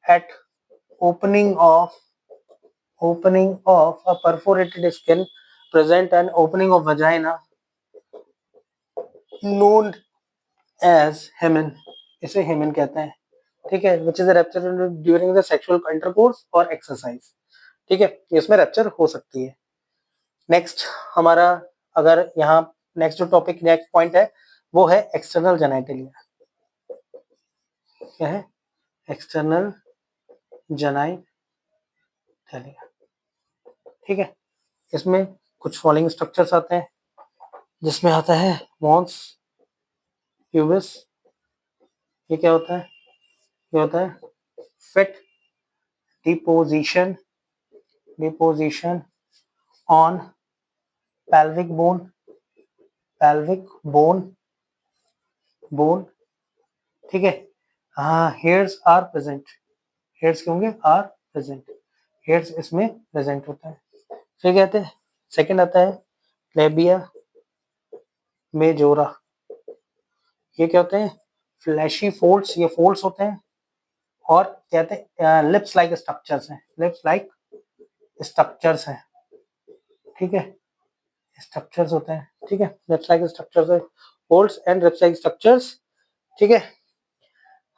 at opening of a perforated skin present an opening of vagina known as hymen, इसे hymen कहते हैं। ठीक है, which is a rupture during the sexual intercourse or exercise। ठीक है, इसमें रप्चर हो सकती है। नेक्स्ट हमारा, अगर यहाँ नेक्स्ट जो टॉपिक नेक्स्ट पॉइंट है वो है एक्सटर्नल जेनाइटलिया। क्या है? एक्सटर्नल जेनाइटलिया। ठीक है, इसमें कुछ फॉलोइंग स्ट्रक्चर्स आते हैं, जिसमें आता है मॉन्स प्यूबिस। ये क्या होता है? ये होता है fat deposition on pelvic bone। ठीक है, हाँ, हेयर्स आर प्रेजेंट, हेयर्स के होंगे आर प्रेजेंट, हेयर्स इसमें प्रेजेंट होता है। फिर कहते हैं सेकंड आता है लेबिया मेजोरा। ये क्या होते हैं? फ्लैशी फोल्ड्स, ये फोल्ड्स होते हैं, और कहते हैं लिप्स लाइक स्ट्रक्चर्स हैं, ठीक है, स्ट्रक्चर्स होते हैं। ठीक है, लिप्स लाइक स्ट्रक्चर्स है, folds and lips like structures. ठीक है,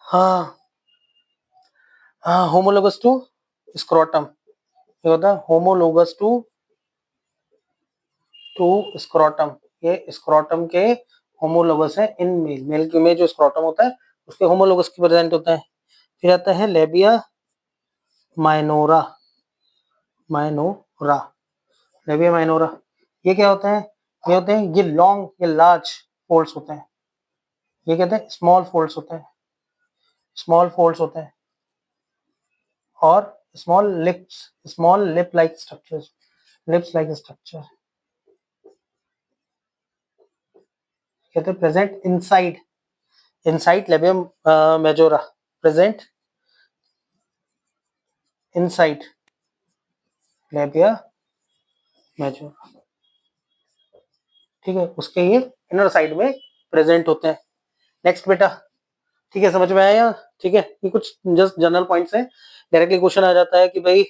हाँ हाँ, होमोलोगस टू स्क्रोटम, ये होता है होमोलोगस टू स्क्रोटम, ये स्क्रोटम के होमोलोगस है इन मेल के में जो स्क्रोटम होता है उसके होमोलोगस की प्रेजेंट होता है। फिर आता है labia minora, minora, labia minora. ये क्या होते हैं? ये होते हैं, ये लॉन्ग, ये लार्ज फोल्ड्स होते हैं। ये कहते हैं स्मॉल फोल्ड्स होते हैं, स्मॉल फोल्ड्स होते हैं। और small lips, small lip like structures, lips like structure कहते हैं present inside, inside labium majora, present inside labia majora. ठीक है, उसके ये इनर साइड में प्रेजेंट होते हैं। नेक्स्ट बेटा, ठीक है, समझ में आया? ठीक है, ये कुछ जस्ट जनरल पॉइंट्स हैं। डायरेक्टली क्वेश्चन आ जाता है कि भाई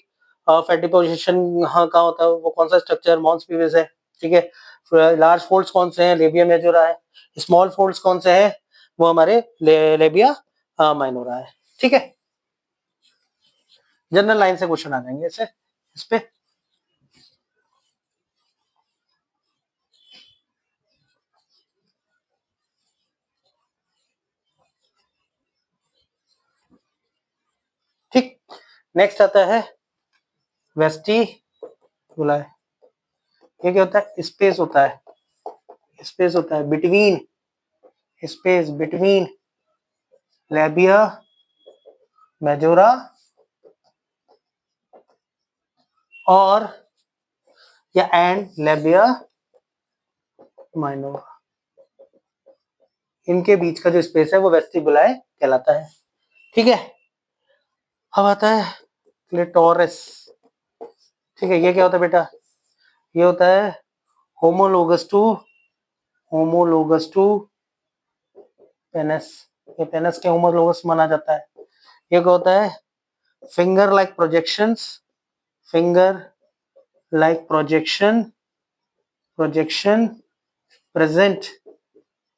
फैटी पोजीशन हाँ कहाँ होता है, वो कौन सा स्ट्रक्चर, मॉन्स पीवेस है। ठीक है, लार्ज फोल्ड्स कौन से हैं, लेबिया मेजोरा है। स्मॉल फोल्ड्स कौन से हैं, वो हमारे लेबिया माइनोरा है। ठीक है, जनरल लाइन से क्वेश्चन आ जाएंगे ऐसे इस पे। ठीक, नेक्स्ट आता है वेस्टिबुला। ये क्या होता है? स्पेस होता है, स्पेस होता है between, space between labia majora और या एंड लेबिया माइनोरा। इनके बीच का जो स्पेस है वो वेस्टिबुलाए कहलाता है। ठीक है, अब आता है क्लिटोरिस। ठीक है, ये क्या होता है बेटा? ये होता है homologous to, homologous to penis. ये पेनिस के होमोलोगस माना जाता है। ये क्या होता है? Finger like projections, finger like projection, projection present,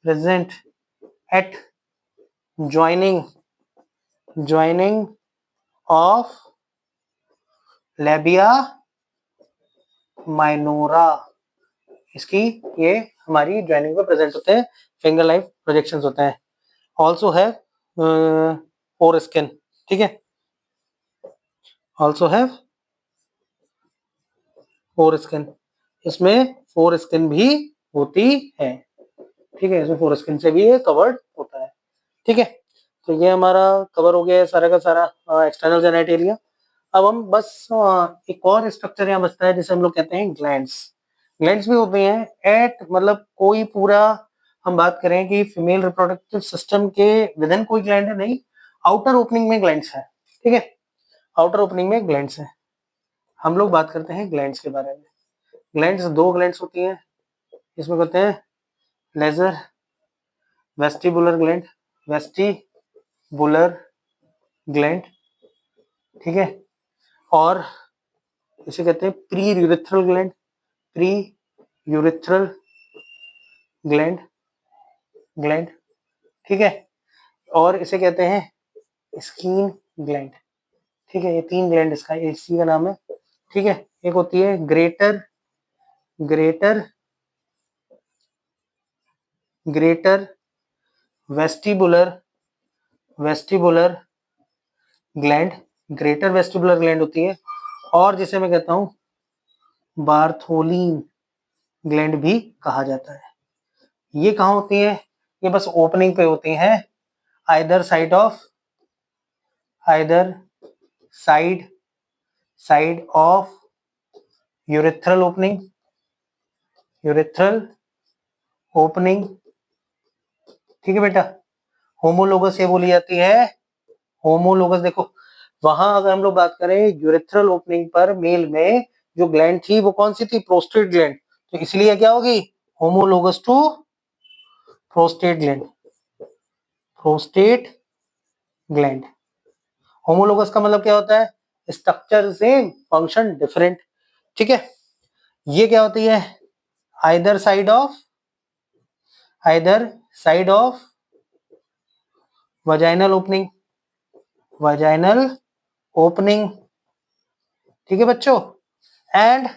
present at joining, joining of labia minora. इसकी ये हमारी ज्वाइनिंग में प्रेजेंट होते हैं, फिंगर लाइक प्रोजेक्शंस होते हैं। ऑल्सो है फोर स्किन। ठीक है, ऑल्सो है फोर स्किन, इसमें फोर स्किन भी होती है। ठीक है, इसमें फोर स्किन से भी ये कवर्ड होता है। ठीक है, तो ये हमारा कवर हो गया है सारा का सारा एक्सटर्नल जेनाइट एरिया। अब हम बस एक और स्ट्रक्चर यहाँ बचता है जिसे हम लोग कहते हैं ग्लैंड्स। ग्लैंड्स भी होते हैं एट, मतलब कोई पूरा हम बात करें कि फीमेल रिप्रोडक्टिव सिस्टम के विद इन कोई ग्लैंड है नहीं, आउटर ओपनिंग में ग्लैंड्स है। ठीक है, आउटर ओपनिंग में ग्लैंड्स है। हम लोग बात करते हैं ग्लैंड्स के बारे में। ग्लैंड्स, दो ग्लैंड्स होती हैं, इसमें कहते हैं lesser vestibular gland, vestibular gland. ठीक है, और इसे कहते हैं pre urethral gland, pre urethral gland, gland. ठीक है, और इसे कहते हैं स्किन ग्लैंड। ठीक है, ये तीन ग्लैंड इसका, इसी का नाम है। ठीक है, एक होती है greater, greater, greater vestibular, vestibular gland, greater vestibular gland होती है। और जिसे मैं कहता हूं बार्थोलिन ग्लैंड भी कहा जाता है। ये कहाँ होती है? ये बस ओपनिंग पे होती हैं, either side of, either side, side of urethral opening, urethral opening. ठीक है बेटा, होमोलोगस ये बोली जाती है, होमोलोगस। देखो वहां अगर हम लोग बात करें यूरेथ्रल ओपनिंग पर मेल में जो ग्लैंड थी वो कौन सी थी? Prostate gland. तो इसलिए क्या होगी? Homologous to prostate gland, prostate gland. Homologous का मतलब क्या होता है? Structure same, function different. ठीक है, ये क्या होती है? Either side of, either side of vaginal opening, vaginal opening. ठीक है बच्चों, एंड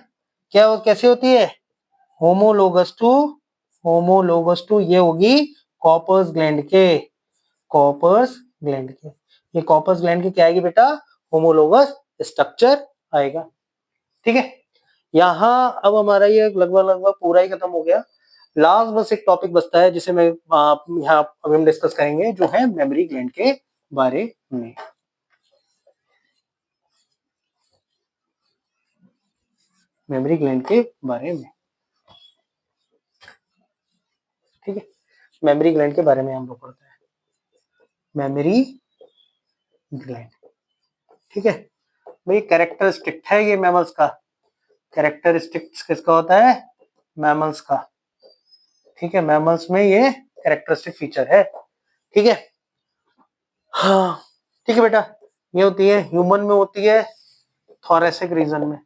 क्या कैसे होती है? होमोलोगस टू, होमोलोगस टू ये होगी कॉपर्स ग्लैंड के, कॉपर्स ग्लैंड के। ये कॉपर्स ग्लैंड की क्या आएगी बेटा? होमोलोगस स्ट्रक्चर आएगा। ठीक है, यहाँ अब हमारा ये लगभग पूरा ही खत्म हो गया। लास्ट बस एक टॉपिक बचता है जिसे मैं यहाँ अभी हम डिस्कस करेंगे, जो है मेमोरी ग्लैंड के बारे में। मेमोरी ग्लैंड के बारे में, ठीक है, मेमोरी ग्लैंड के बारे में हम लोग पढ़ते हैं, मेमोरी ग्लैंड। ठीक है भाई, कैरेक्टरिस्टिक है ये मैमल्स का, कैरेक्टरिस्टिक्स किसका होता है? मैमल्स का। ठीक है, मैमल्स में ये कैरेक्टरिस्टिक फीचर है। ठीक है, हाँ ठीक है बेटा, ये होती है ह्यूमन में, होती है थोरैसिक रीजन में,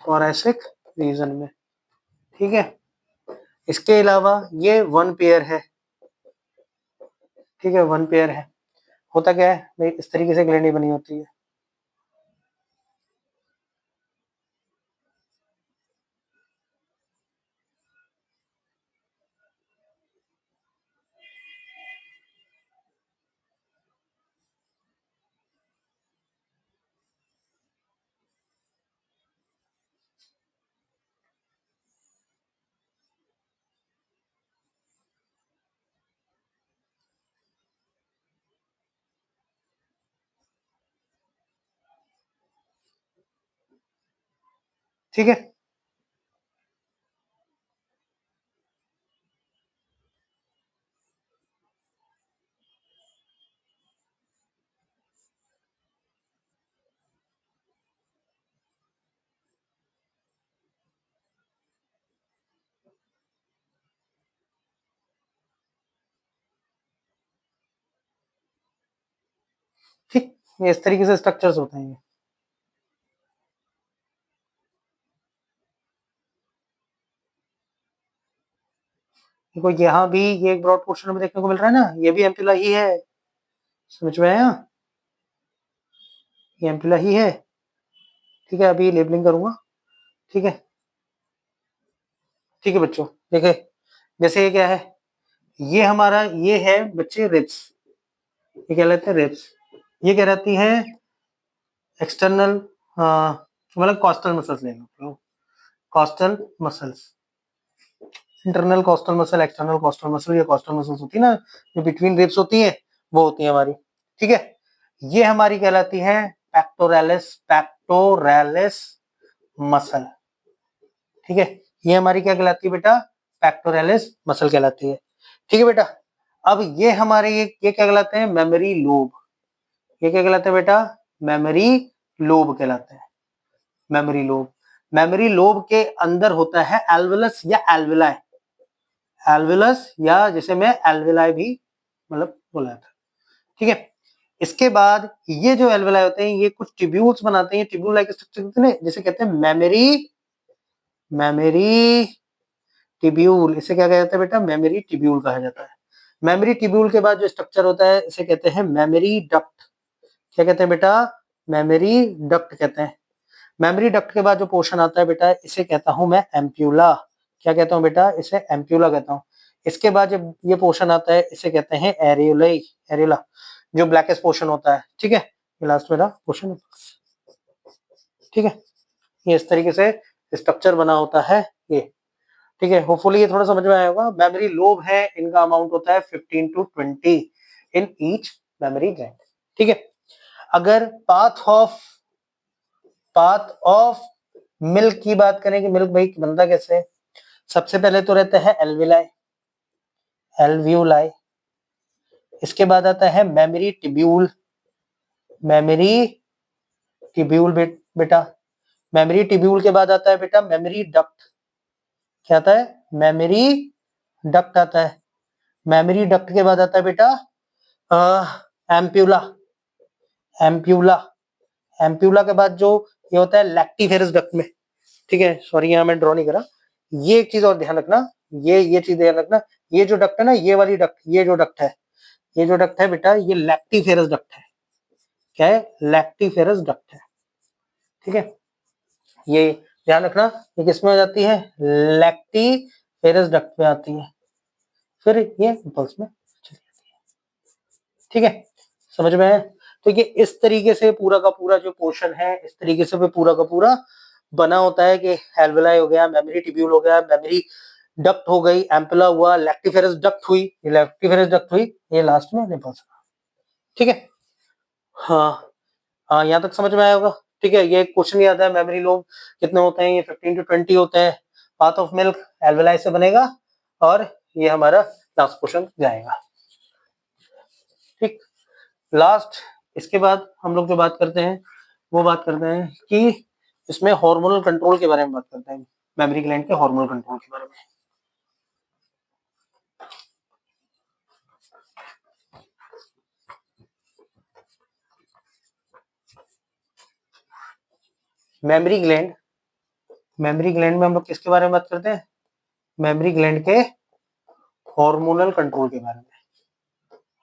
थोरैसिक रीजन में। ठीक है, इसके अलावा ये वन पेयर है। ठीक है, वन पेयर है। होता क्या है भाई, इस तरीके से ग्लैंड बनी होती है। ठीक है, ठीक, ये इस तरीके से स्ट्रक्चर्स होते हैं। देखो यहाँ भी ये एक ब्रॉड पोर्शन में देखने को मिल रहा है ना, ये भी एम्पुला ही है, समझ में आया? ये एम्पुला ही है। ठीक है, अभी लेबलिंग करूंगा। ठीक है, ठीक है बच्चों, देखे जैसे ये क्या है, ये हमारा ये है बच्चे रिब्स, ये क्या लेते हैं? रिब्स। ये क्या रहती है? एक्सटर्नल, मतलब कॉस्टल मसल्स ले लो, costal muscles, internal costal muscle, external costal muscle, ये कॉस्टल मसल्स होती है ना, जो बिटवीन रिब्स होती है, वो होती है हमारी। ठीक है, ये हमारी कहलाती है पेक्टोरैलिस, पेक्टोरैलिस मसल। ठीक है, ये हमारी क्या कहलाती है बेटा? पेक्टोरैलिस मसल कहलाती है। ठीक है बेटा, अब ये हमारे ये क्या कहलाते हैं? Memory lobe. ये क्या कहलाते हैं बेटा? मेमोरी लोब कहलाते हैं, मेमोरी लोब। मेमोरी लोब के अंदर होता है एल्वुलस या एल्वुलाई, एल्वुलस या जिसे मैं एल्वुलाई भी मतलब बोला था। ठीक है, इसके बाद ये जो एल्वुलाई होते हैं, ये कुछ ट्यूब्यूल्स बनाते हैं, ट्यूब्यूल लाइक स्ट्रक्चर हैं, जिसे कहते हैं मेमोरी, मेमोरी ट्यूब्यूल। इसे क्या कहते हैं बेटा? मेमोरी ट्यूब्यूल कहा जाता है। मेमोरी ट्यूब्यूल के बाद जो स्ट्रक्चर होता है, इसे कहते हैं मेमोरी डक्ट। क्या कहते हैं बेटा? मेमोरी डक्ट कहते हैं। मेमोरी डक्ट के बाद जो पोर्शन आता है बेटा, इसे कहता हूं मैं एम्प्यूला। क्या कहता हूं बेटा? इसे एम्प्यूला कहता हूं। इसके बाद जब ये पोर्शन आता है, इसे कहते हैं एरियोलाई, एरियोला, जो ब्लैकेस्ट पोर्शन होता है। ठीक है, ये लास्ट मेरा पोर्शन। ठीक है, ये इस तरीके से स्ट्रक्चर बना होता है ये। ठीक है, होपफुली ये थोड़ा समझ में आया होगा। मेमोरी लोब है, इनका अमाउंट होता है 15 to 20 in each memory gland. ठीक है, अगर पाथ ऑफ मिल्क की बात करें कि मिल्क भाई बनता कैसे है, सबसे पहले तो रहता है एल्विलाई, एल्व्यूलाई। इसके बाद आता है मेमोरी ट्यूब्यूल, मेमोरी ट्यूब्यूल बेटा। मेमोरी ट्यूब्यूल के बाद आता है बेटा मेमोरी डक्ट। क्या आता है? मेमोरी डक्ट आता है। मेमोरी डक्ट के बाद आता है बेटा एम्प्यूला, एम्प्यूला। एम्प्यूला के बाद जो ये होता है लैक्टिफेरस डक्ट में। ठीक है, सॉरी यहाँ मैं ड्रॉ नहीं करा। ये एक चीज और ध्यान रखना, ये चीज ध्यान रखना, ये जो डक्ट है ना, ये वाली डक्ट, ये जो डक्ट है, ये जो डक्ट है बेटा, ये लैक्टिफेरस डक्ट है। क्या है? लैक्टिफेरस डक्ट है। ठीक है, ये ध्यान रखना, ये किसमें आ जाती है? लैक्टिफेरस डक्ट में आती है, फिर ये पल्स में चली जाती है। ठीक है, समझ में आया? तो ये इस तरीके से पूरा का पूरा जो पोर्शन है, इस तरीके से पूरा का पूरा बना होता है कि एल्वेलाई हो गया, मेमोरी ट्यूब्यूल हो गया, मेमोरी डक्ट हो गई, एम्पुला हुआ, लैक्टिफेरस डक्ट हुई, ये लैक्टिफेरस डक्ट हुई, ये लास्ट में निपल्स। ठीक है, हाँ हाँ, यहाँ तक समझ में आया होगा। ठीक है, ये क्वेश्चन याद है, मेमोरी लोब कितने होते हैं, ये 15 to 20 होते हैं। पाथ ऑफ मिल्क एल्वेलाई से बनेगा और ये हमारा लास्ट क्वेश्चन जाएगा। ठीक, लास्ट इसके बाद हम लोग जो बात करते हैं वो बात करते हैं कि इसमें हार्मोनल कंट्रोल के बारे में बात करते हैं, मेमोरी ग्लैंड के हार्मोनल कंट्रोल के बारे में। मेमोरी ग्लैंड में हम लोग किसके बारे में बात करते हैं, मेमोरी ग्लैंड के हार्मोनल कंट्रोल के बारे में।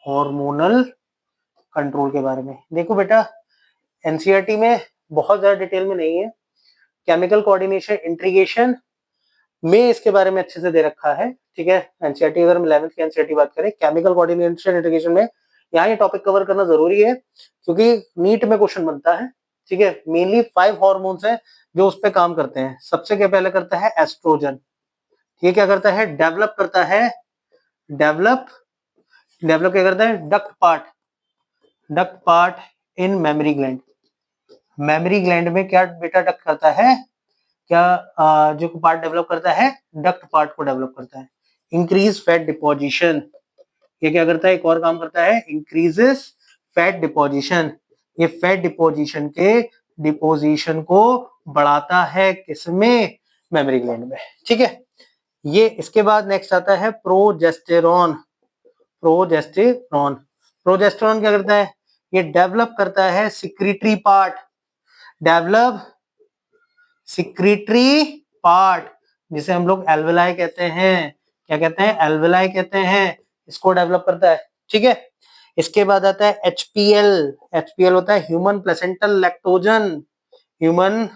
हार्मोनल कंट्रोल के बारे में देखो बेटा, एनसीईआरटी में बहुत ज्यादा डिटेल में नहीं है, केमिकल कोऑर्डिनेशन इंटीग्रेशन में इसके बारे में अच्छे से दे रखा है। ठीक है, एनसीईआरटी अगर हम 11th की एनसीईआरटी बात करें, केमिकल कोऑर्डिनेशन इंटीग्रेशन में यहाँ ये टॉपिक कवर करना जरूरी है क्योंकि नीट में क्वेश्चन बनता है। ठीक है, मेनली 5 हार्मोन्स हैं जो उस पर काम करते हैं। सबसे क्या पहले करता है एस्ट्रोजन, ये क्या करता है, डेवलप करता है, डेवलप क्या करता है, duct part in memory gland. Memory gland में क्या बेटा डक्ट करता है, क्या जो पार्ट डेवलप करता है, डक्ट पार्ट को डेवलप करता है। इंक्रीज फैट डिपोजिशन, ये क्या करता है, एक और काम करता है, इंक्रीजेस फैट डिपोजिशन, ये फैट डिपोजिशन के डिपोजिशन को बढ़ाता है, किसमें, मेमोरी ग्लैंड में। ठीक है, ये इसके बाद नेक्स्ट आता है प्रोजेस्टेरॉन। प्रोजेस्टेरॉन क्या करता है, ये डेवलप करता है secretory part, develop secretory part, जिसे हम लोग एल्वेलाई कहते हैं। क्या कहते हैं, एल्वेलाई कहते हैं, इसको डेवलप करता है। ठीक है, इसके बाद आता है एचपीएल। एचपीएल होता है human placental lactogen, human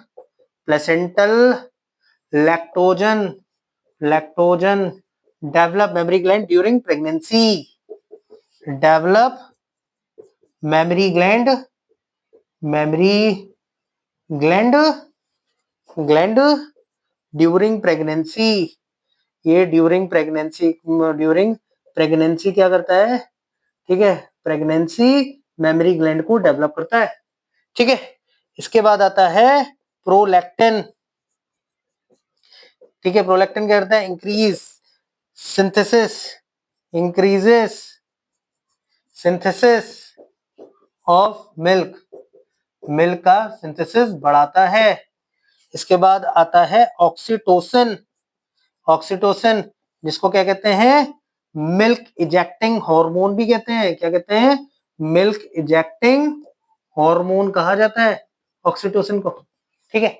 placental lactogen, develop memory gland during pregnancy, develop memory gland during pregnancy. ये ड्यूरिंग प्रेगनेंसी क्या करता है, ठीक है, प्रेगनेंसी मेमोरी ग्लैंड को डेवलप करता है। ठीक है, इसके बाद आता है प्रोलैक्टिन। ठीक है, प्रोलैक्टिन क्या करता है, इंक्रीजेस सिंथेसिस ऑफ मिल्क का सिंथेसिस बढ़ाता है। इसके बाद आता है ऑक्सीटोसिन, जिसको क्या कहते हैं, मिल्क इजेक्टिंग हार्मोन भी कहते हैं। क्या कहते हैं, मिल्क इजेक्टिंग हार्मोन कहा जाता है ऑक्सीटोसिन को। ठीक है,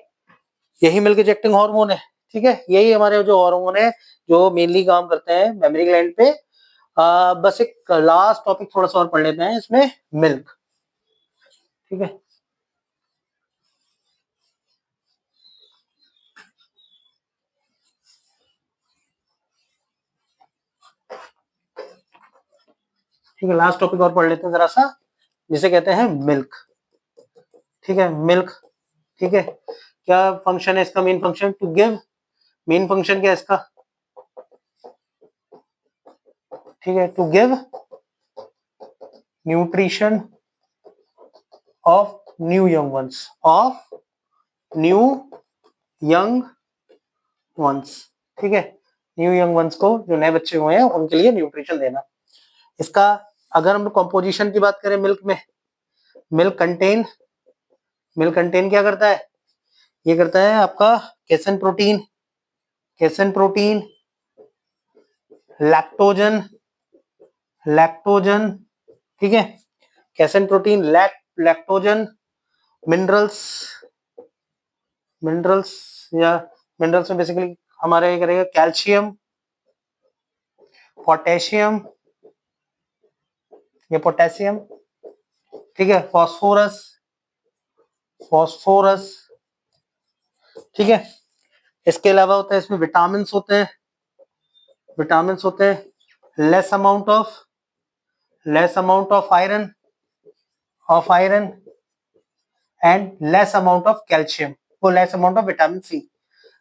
यही मिल्क इजेक्टिंग हार्मोन है। ठीक है, यही हमारे जो हार्मोन है जो मेनली काम करते हैं मेमोरी ग्लैंड पे। बस एक लास्ट टॉपिक थोड़ा सा और पढ़ लेते हैं इसमें, मिल्क। ठीक है, ठीक है, लास्ट टॉपिक और पढ़ लेते हैं जरा सा, जिसे कहते हैं मिल्क। ठीक है, मिल्क। ठीक है, क्या फंक्शन है इसका, main function to give, main function क्या है इसका, ठीक है, to give nutrition of new young ones, ठीक है, न्यू यंग वंस को, जो नए बच्चे हुए हैं उनके लिए न्यूट्रिशन देना। इसका अगर हम कंपोजिशन की बात करें मिल्क में, मिल्क कंटेन क्या करता है, ये करता है आपका केसन प्रोटीन, लैक्टोजन, ठीक है, केसन प्रोटीन, लैक्टोजन, मिनरल्स या मिनरल्स में बेसिकली हमारा ये करेगा कैल्शियम, पोटेशियम, ये पोटेशियम, ठीक है, फॉस्फोरस, ठीक है। इसके अलावा होता है इसमें विटामिन होते हैं, less amount of iron of iron and less amount of calcium, वो less amount of vitamin C,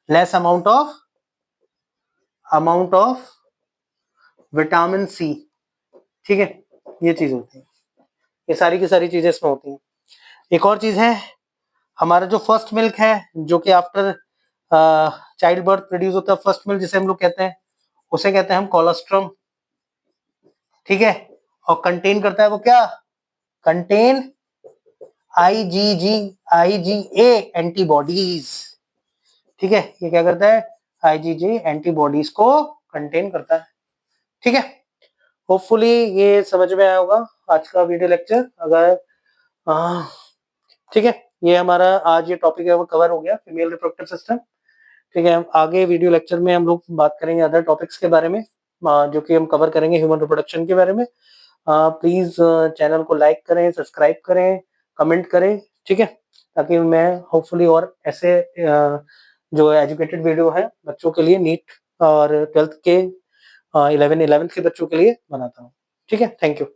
less amount of vitamin C. ठीक है, ये चीज होती है, ये सारी की सारी चीजें इसमें होती हैं। एक और चीज है, हमारा जो फर्स्ट मिल्क है, जो कि आफ्टर चाइल्ड बर्थ प्रोड्यूस होता है, फर्स्ट मिल्क जिसे हम लोग कहते हैं, उसे कहते हैं हम कोलोस्ट्रम। ठीक है, और कंटेन करता है वो क्या, कंटेन आईजीए एंटीबॉडीज। ठीक है, ये क्या करता है, आईजीजी एंटीबॉडीज को कंटेन करता है। ठीक है, होपफुली ये समझ में आया होगा आज का वीडियो लेक्चर। अगर ठीक है, ये हमारा आज ये टॉपिक है वो कवर हो गया, फीमेल रिप्रोडक्टिव सिस्टम। ठीक है, आगे वीडियो लेक्चर में हम लोग बात करेंगे अदर टॉपिक्स के बारे में, जो कि हम कवर करेंगे ह्यूमन रिप्रोडक्शन के बारे में। प्लीज चैनल को लाइक करें, सब्सक्राइब करें, कमेंट करें। ठीक है, ताकि मैं होपफुली और ऐसे जो एजुकेटेड वीडियो है बच्चों के लिए, नीट और 12th के 11th के बच्चों के लिए बनाता हूँ। ठीक है, थैंक यू।